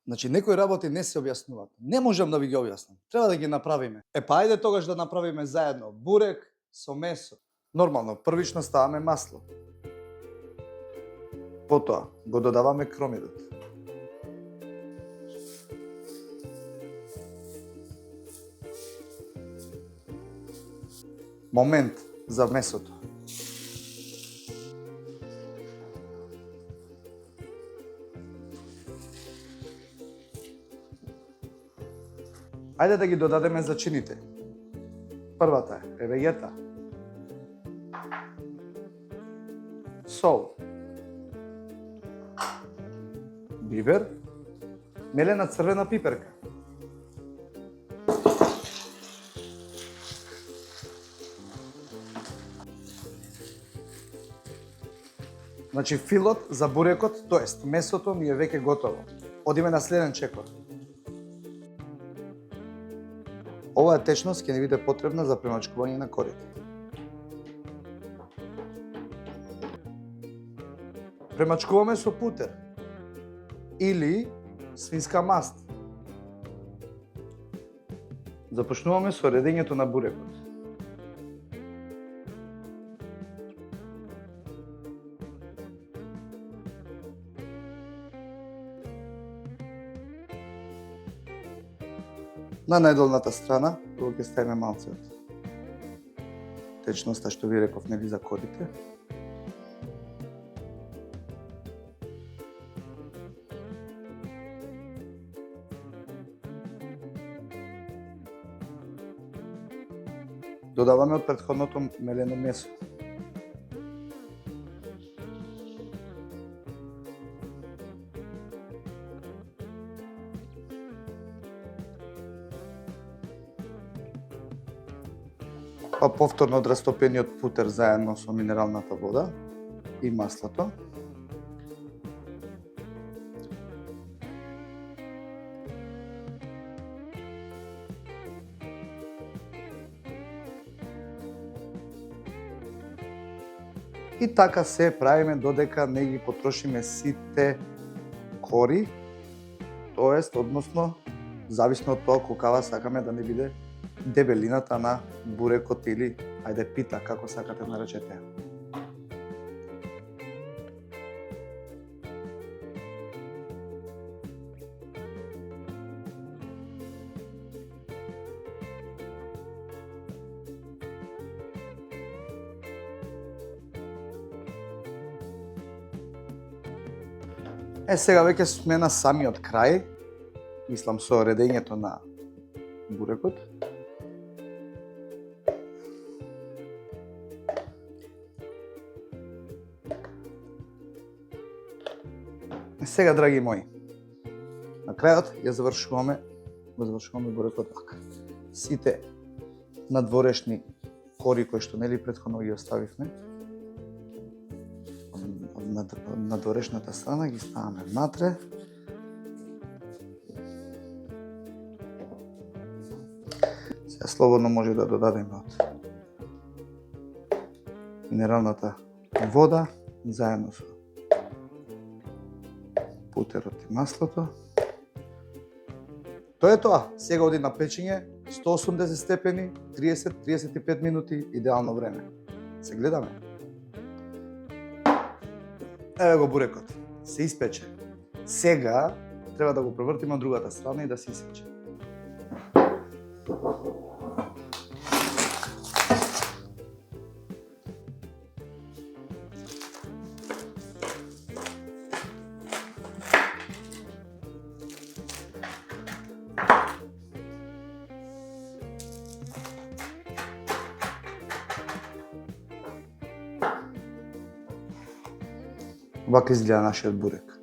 Значи, некои работи не се објаснуваат. Не можам да ви ги објаснам. Треба да ги направиме. Па ајде тогаш да направиме заедно бурек со месо. Нормално, првично ставаме масло. Потоа го додаваме кромидот. Момент за месото. Ајде да ги додадеме зачините. Првата е вегета, сол, бибер, мелена црвена пиперка. Значи филот за бурекот, тоест месото ми е веќе готово. Одиме на следен чекор. Оваа течност ќе ни биде потребна за премачкување на корите. Премачкуваме со путер или свинска маст. Започнуваме со редењето на бурекот. На најдолната страна, прво ќе ставиме малце од течноста што ви реков, нели, за корите. Додаваме од претходното мелено месо. Па повторно од растопениот путер заедно со минералната вода и маслото. И така се правиме додека не ги потрошиме сите кори, тоест, односно, зависно од тоа колкава сакаме да не биде дебелината на бурекот или, ајде, пита, како сакате наречете. Сега веќе сме на самиот крај, мислам со редењето на бурекот. Сега, драги мои, на крајот го завршуваме бурекот вака. Сите надворешни кори кои што нели претходно ги оставивме, надворешната страна ги ставаме внатре. Сега слободно може да додадеме од минералната вода заедно со путерот и маслото. Тоа е тоа. Сега оди на печење, 180 степени, 30-35 минути, идеално време. Се гледаме. Еве го бурекот. Се испече. Сега треба да го превртиме од другата страна и да се исече. Вака изгледа нашиот бурек.